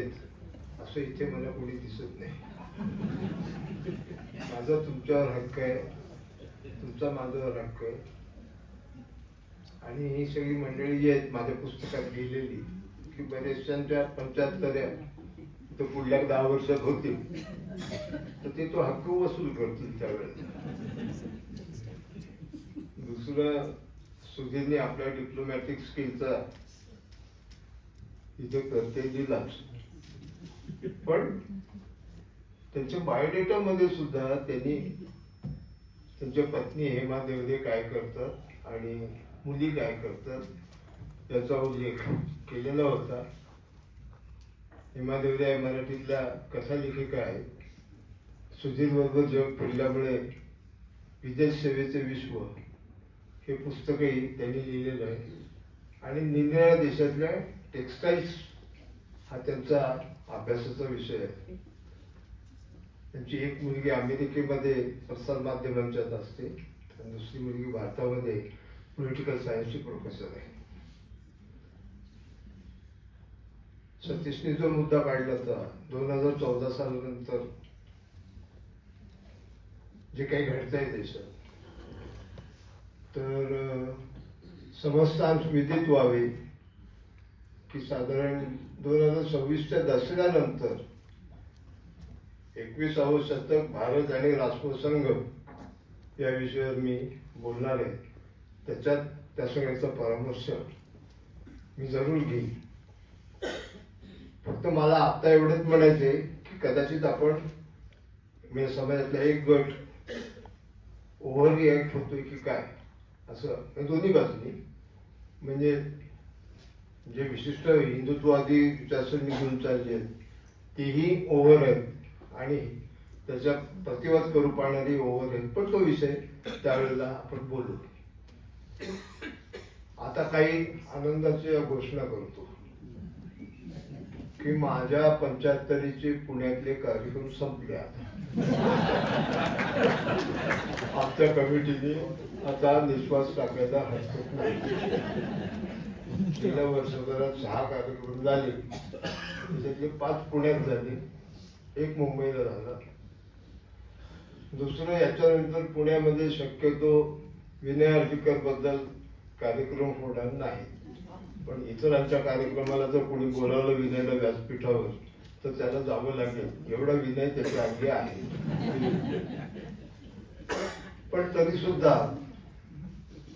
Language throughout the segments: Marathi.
असं इथे मला कोणी दिसत नाही. माझा तुमच्यावर हक्क आहे, तुमचा माझ्यावर हक्क आहे. आणि ही सगळी मंडळी जी आहेत माझ्या पुस्तकात लिहिलेली की बरेचशांच्या 75 तर पुढल्या 10 वर्षात होतील, तर ते तो हक्क वसूल करतील त्यावेळेस. दुसरं, सुधीरने आपल्या डिप्लोमॅटिक स्किलचा इथे प्रत्यय दिलाच, पण त्यांच्या बायोडेटा मध्ये सुद्धा त्यांनी त्यांच्या पत्नी हेमा देवरे काय करतात आणि मुली काय करतात याचा उल्लेख केलेला होता. हेमा देवरे मराठीतल्या कथा लेखिका आहेत. सुधीर बरोबर जग फिरल्यामुळे विदेश सेवेचे विश्व हे पुस्तकही त्यांनी लिहिलेलं आहे. आणि निरनिराळ्या देशातल्या टेक्सटाईल्स हा त्यांचा अभ्यासाचा विषय आहे. त्यांची एक मुलगी अमेरिकेमध्ये प्रसार माध्यमांच्यात असते आणि दुसरी मुलगी भारतामध्ये पॉलिटिकल सायन्सची प्रोफेसर आहे. सतीशने जो मुद्दा काढला होता 2014 सालानंतर जे काही घडतंय देशात, तर समस्तांश विदित व्हावे की साधारण 2026च्या दसऱ्यानंतर 21वे शतक भारत आणि राष्ट्रसंघ या विषयावर मी बोलणार आहे. त्याच्यात त्या सगळ्याचा परामर्श मी जरूर घेईन. फक्त मला आता एवढंच म्हणायचंय की कदाचित आपण समाजातला एक गट ओव्हर रिॲक्ट होतोय की काय, असं दोन्ही बाजूनी. म्हणजे जे विशिष्ट हिंदुत्ववादी विचारसरणी घेऊन चालली आहेत तीही ओव्हर आहेत आणि त्याच्या प्रतिवाद करू पाहणारी ओव्हर आहेत. पण तो विषय त्यावेळेला आपण बोलू. आता काही आनंदाच्या घोषणा करतो की माझ्या 75चे पुण्यातले कार्यक्रम संपले. आमच्या कमिटीने आता निश्वास टाकायला हरकत नाही. गेल्या वर्षभरात 6 कार्यक्रम झाले, त्याच्यातले 5 पुण्यात झाले, 1 मुंबईला झाला. दुसरं, याच्यानंतर पुण्यामध्ये शक्यतो विनय हर्डीकर बद्दल कार्यक्रम होणार नाही. पण इतरांच्या कार्यक्रमाला जर कोणी बोलावलं विनयला व्यासपीठावर तर त्याला जावं लागेल, एवढा विनय त्याच्या अगदी आहे. पण तरी सुद्धा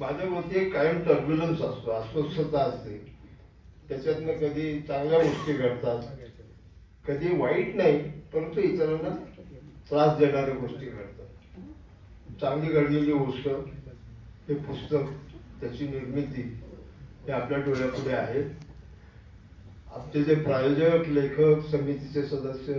माझ्या मते एक कायम टर्ब्युलन्स असतो, अस्वस्थता असते. त्याच्यातनं कधी चांगल्या गोष्टी घडतात, कधी वाईट नाही परंतु इतरांना त्रास देणाऱ्या गोष्टी घडतात. चांगली घडलेली गोष्ट हे पुस्तक, त्याची निर्मिती हे आपल्या डोळ्यापुढे आहे. आमचे जे प्रायोजक, लेखक, समितीचे सदस्य,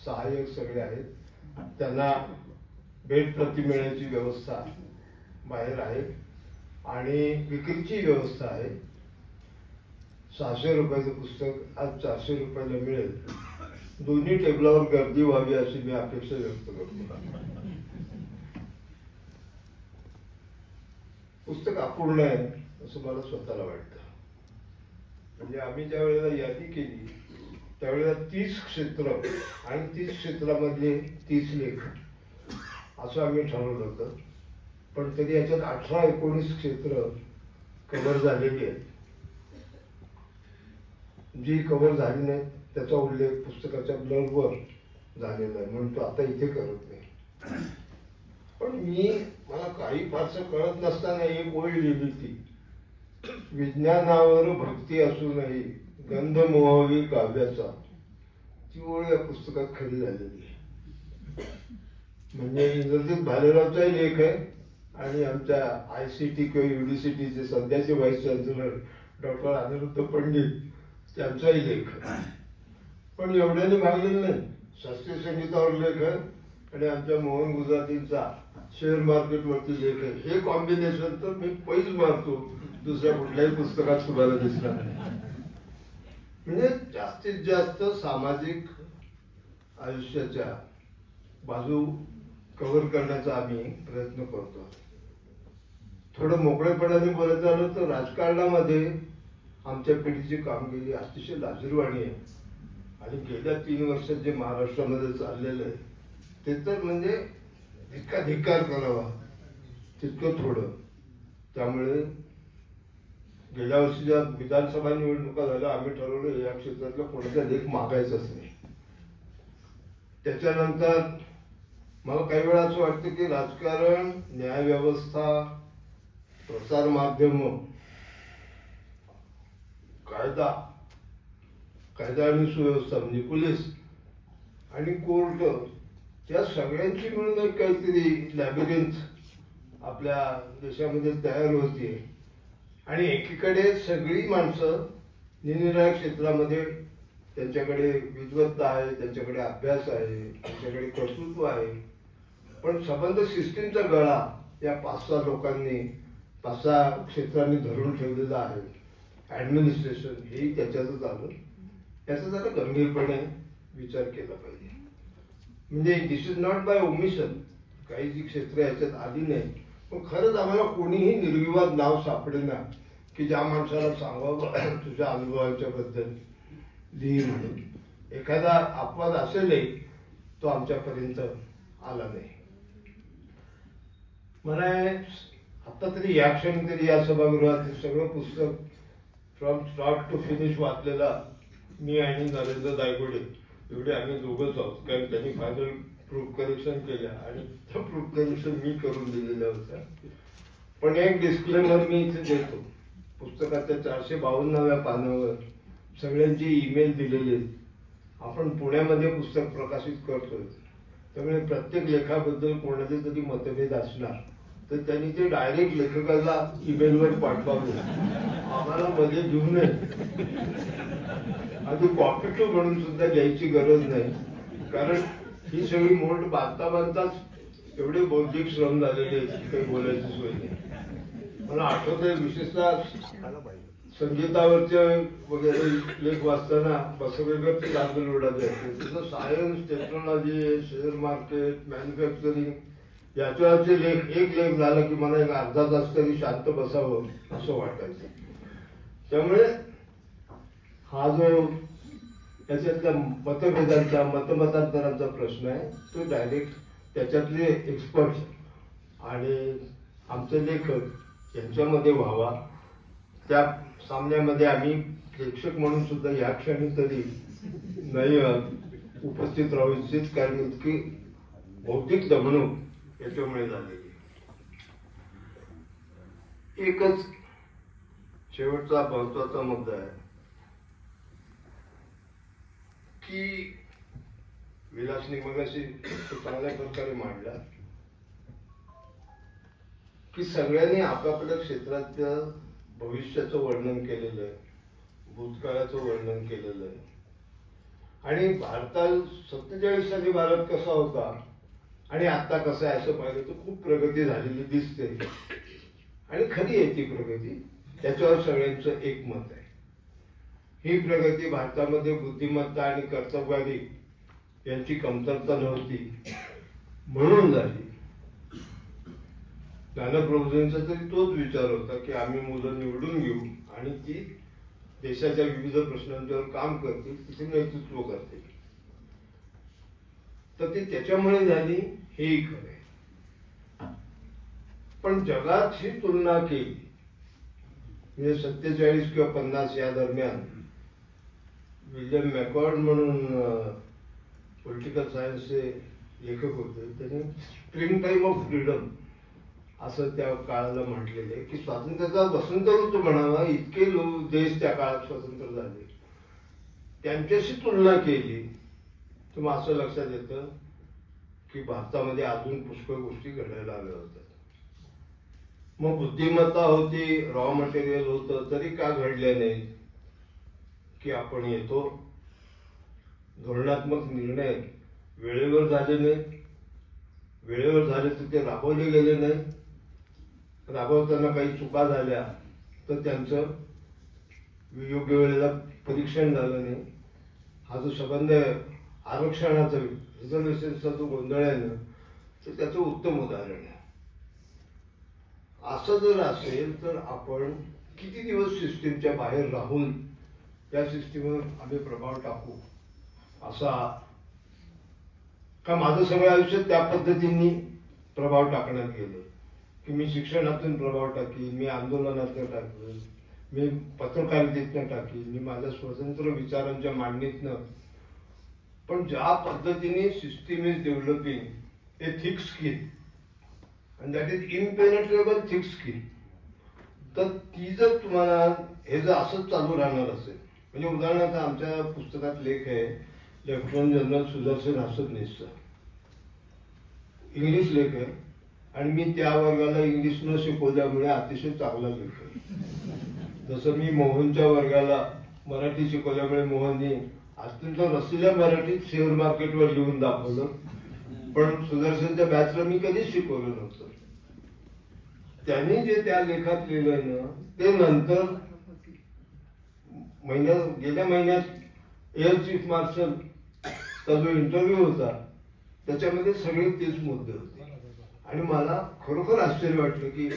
सहाय्यक सगळे आहेत, त्यांना भेट प्रति मिळण्याची व्यवस्था बाहेर आहे आणि विक्रीची व्यवस्था आहे. 600 रुपयाचं पुस्तक आज 400 रुपयाला मिळेल. दोन्ही टेबलावर गर्दी व्हावी अशी मी अपेक्षा व्यक्त करतो. पुस्तक अपूर्ण आहे असं मला स्वतःला वाटतं. म्हणजे आम्ही ज्या वेळेला यादी केली त्यावेळेला 30 क्षेत्र आणि 30 क्षेत्रामधले 30 लेख असं आम्ही ठरवलं होतं. पण तरी याच्यात 18-19 क्षेत्र कव्हर झालेली आहेत. जी कव्हर झाली नाही त्याचा उल्लेख पुस्तकाच्या ब्लॉगवर झालेला आहे, म्हणून तो आता इथे करत नाही. पण मला काही फारसं कळत नसताना एक ओळ लिहिली ती, विज्ञानावर भक्ती असूनही गंध मोहावी काव्याचा. ती ओळ या पुस्तकात खरी झालेली आहे. म्हणजे इंद्रजित भालेरावचाही लेख आहे आणि आमच्या ICT किंवा UDCTचे सध्याचे vice chancellor doctor Anirudh Pandit त्यांचाही लेख. पण एवढ्याने भागलेलं नाही. शास्त्रीय संगीतावर लेख आहे आणि आमच्या मोहन गुजरातींचा शेअर मार्केटवरती लेख आहे. हे कॉम्बिनेशन तर मी पैज मारतो, दुसऱ्या कुठल्याही पुस्तकात तुम्हाला दिसणार नाही. म्हणजे जास्तीत जास्त सामाजिक आयुष्याच्या बाजू कव्हर करण्याचा आम्ही प्रयत्न करतो. थोडं मोकळेपणाने बोलायचं झालं तर राजकारणामध्ये आमच्या पिढीची कामगिरी अतिशय लाजिरवाणी आहे आणि गेल्या 3 वर्षात जे महाराष्ट्रामध्ये चाललेलं आहे ते तर म्हणजे जितका धिक्कार करावा तितकं थोडं. त्यामुळे गेल्या वर्षी ज्या विधानसभा निवडणुका झाल्या आम्ही ठरवलं या क्षेत्रातला कोणाचा लेख मागायचाच नाही. त्याच्यानंतर मला काही वेळा असं वाटतं की राजकारण, न्यायव्यवस्था, प्रसार माध्यम, कायदा आणि सुव्यवस्था म्हणजे पोलीस आणि कोर्ट या सगळ्यांची मिळून एक काहीतरी लॅबिरिन्थ आपल्या देशामध्ये तयार होतीये. आणि एकीकडे सगळी माणसं निरनिराळ्या क्षेत्रामध्ये त्यांच्याकडे विद्वत्ता आहे, त्यांच्याकडे अभ्यास आहे, त्यांच्याकडे कर्तृत्व आहे, पण संबंध सिस्टीमचा गळा या 5-6 लोकांनी 5-6 क्षेत्रांनी धरून ठेवलेला आहे. ऍडमिनिस्ट्रेशन हेही त्याच्यातच आलं. याचा जरा गंभीरपणे विचार केला पाहिजे. म्हणजे दिस इज नॉट बाय ओमिशन, काही जी क्षेत्र याच्यात आली नाही, पण खरंच आम्हाला कोणीही निर्विवाद नाव सापडेना की ज्या माणसाला सांगावं तुझ्या अनुभवाच्या बद्दल लिही म्हणून. एखादा अपवाद असेलही तो आमच्यापर्यंत आला नाही. मला आता तरी या क्षणी तरी या सभागृहात सगळं पुस्तक फ्रॉम स्टार्ट टू फिनिश वाचलेला मी आणि नरेंद्र दायगुडे एवढे आम्ही दोघंच आहोत. कारण त्यांनी फायनल प्रूफ करेक्शन केल्या आणि त्या प्रूफ करेक्शन मी करून दिलेल्या होत्या. पण एक डिस्क्लेमर मी इथे देतो. पुस्तकाच्या 452व्या पानावर सगळ्यांचे ईमेल दिलेले. आपण पुण्यामध्ये पुस्तक प्रकाशित करतोय, त्यामुळे प्रत्येक लेखाबद्दल कोणाचे तरी मतभेद असणार, तर त्यांनी ते डायरेक्ट लेखकाला ईमेलवर पाठवावे, आम्हाला मध्ये घेऊ नये. आधी कॉपी टू म्हणून सुद्धा घ्यायची गरज नाही, कारण ही सगळी मोठ बांधताच एवढे बौद्धिक श्रम झालेले काही बोलायची सोय नाही. मला आठवतंय विशेषतः संगीतावरचे वगैरे लेख वाचताना बसवेगरचे लागल उडाले. तिथं science, technology, share market, manufacturing याच्यावरचे एक लेख झाला की मला एक अर्धा तास तरी शांत बसावं असं वाटायचं. त्यामुळे हा जो त्याच्यातल्या मतभेदांचा, मतमतांतरांचा प्रश्न आहे तो डायरेक्ट त्याच्यातले एक्सपर्ट आणि आमचे लेखक यांच्यामध्ये व्हावा. त्या सामन्यामध्ये आम्ही प्रेक्षक म्हणून सुद्धा या क्षणी तरी नाही उपस्थित राहू इच्छित, कारण इतकी बौद्धिक दमणूक याच्यामुळे झालेली. एकच शेवटचा महत्वाचा मुद्दा आहे की विलासनी मगाशी चांगल्या प्रकारे मांडला की सगळ्यांनी आपापल्या क्षेत्रातल्या भविष्याचं वर्णन केलेलं आहे, भूतकाळाचं वर्णन केलेलं आहे. आणि भारतात 47 साली भारत कसा होता आणि आता कसा आहे असं पाहिलं तर खूप प्रगती झालेली दिसते. आणि खरी आहे ती प्रगती, त्याच्यावर सगळ्यांचं एकमत आहे. ही प्रगती भारतामध्ये बुद्धिमत्ता आणि कर्तव्यवादी यांची कमतरता नव्हती म्हणून झाली. ज्ञानप्रबोधींचा तरी तोच विचार होता की आम्ही मुलं निवडून घेऊ आणि ती देशाच्या विविध प्रश्नांच्यावर काम करतील, तिथे नेतृत्व करतील. तर ती त्याच्यामुळे झाली हेही खरं. पण जगात ही तुलना केली म्हणजे 47 किंवा 50 या दरम्यान विल्यम मॅकॉर्ड म्हणून पॉलिटिकल सायन्सचे लेखक होते, त्यांनी स्प्रिंग टाइम ऑफ फ्रीडम असं त्या काळाला म्हटलेलं आहे की स्वातंत्र्याचा वसंत ऋतू म्हणावा इतके लोक देश त्या काळात स्वतंत्र झाले. त्यांच्याशी तुलना केली तर मग असं लक्षात येतं की भारतामध्ये अजून पुष्कळ गोष्टी घडायला आल्या होत्या. मग बुद्धिमत्ता होती, रॉ मटेरियल होतं, तरी का घडले नाही की आपण येतो धोरणात्मक निर्णय वेळेवर झाले नाही, वेळेवर झाले तर ते राबवले गेले नाही, राबवताना काही चुका झाल्या तर त्यांचं योग्य वेळेला परीक्षण झालं नाही. हा जो संबंध आरक्षणाचा रिझर्वेशनचा जो गोंधळ आहे ना, तर त्याचं उत्तम उदाहरण आहे. असं जर असेल तर आपण किती दिवस सिस्टीमच्या बाहेर राहून त्या सिस्टीमवर आम्ही प्रभाव टाकू असा का माझं सगळं आयुष्य त्या पद्धतीने प्रभाव टाकण्यात गेलं की मी शिक्षणातून प्रभाव टाकीन, मी आंदोलनातनं टाकेन, मी पत्रकारितेतनं टाकीन, मी माझ्या स्वतंत्र विचारांच्या मांडणीतनं. पण ज्या पद्धतीने system is developing A thick skin and that is impenetrable thick skin, तर ती जर तुम्हाला हे जर असंच चालू राहणार असेल, म्हणजे उदाहरणार्थ आमच्या पुस्तकात लेख आहे लेफ्टनंट जनरल सुदर्शन हसतनीसचा, इंग्लिश लेख आहे आणि मी त्या वर्गाला इंग्लिश न शिकवल्यामुळे अतिशय चांगला लेख आहे. जसं मी मोहनच्या वर्गाला मराठी शिकवल्यामुळे मोहनने अत्यंत रसिल्या मराठीत शेअर मार्केटवर लिहून दाखवलं, पण सुदर्शनच्या बॅचला मी कधीच शिकवलं नव्हतं. त्यांनी जे त्या लेखात लिहिलंय ना ते नंतर गेल्या महिन्यात एअर चीफ मार्शलचा जो इंटरव्ह्यू होता त्याच्यामध्ये सगळे तेच मुद्दे होते. आणि मला खरोखर आश्चर्य वाटलं की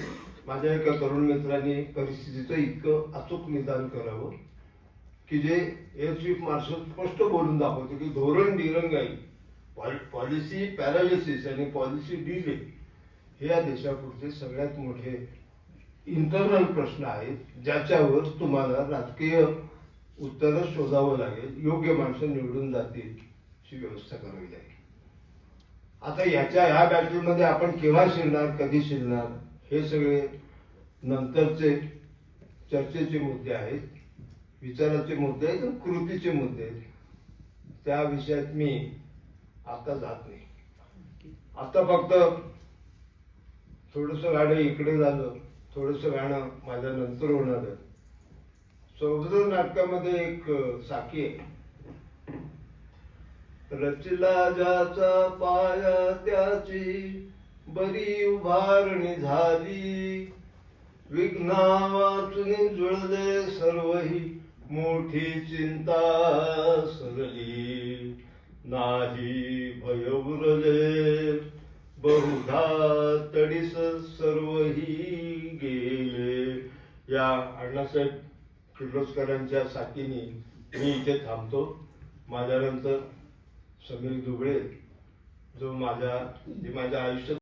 माझ्या एका तरुण मित्राने परिस्थितीचं इतकं अचूक निदान करावं की जे एअर चीफ मार्शल स्पष्ट बोलून दाखवते की धोरण दिरंगाई, पॉलिसी पॅरालिसिस आणि पॉलिसी डिले हे या देशापुढचे सगळ्यात मोठे इंटरनल प्रश्न आहेत, ज्याच्यावर तुम्हाला राजकीय उत्तर शोधावं लागेल, योग्य माणसं निवडून जातील अशी व्यवस्था करावी लागेल. आता ह्या बॅटलमध्ये आपण केव्हा शिरणार, कधी शिरणार, हे सगळे नंतरचे चर्चेचे मुद्दे आहेत, विचाराचे मुद्दे आहेत, कृतीचे मुद्दे आहेत. त्या विषयात मी आता जात नाही. आता फक्त थोडस गाणं इकडे झालं, थोडस गाणं माझ्या नंतर होणार आहे. सौभद्र नाटकामध्ये एक साखी आहे, रचला ज्याचा पाया त्याची बरी उभारणी झाली, विघ्ना वाचून जुळले सर्वही मोठी चिंता सरली, नाही भय उरले बहुधा तडीस सर्वही गेले. या अण्णासाहेब किर्लोस्करांच्या साथीने मी इथे थांबतो. माझ्यानंतर समीर दुबळे जो माझ्या आयुष्यात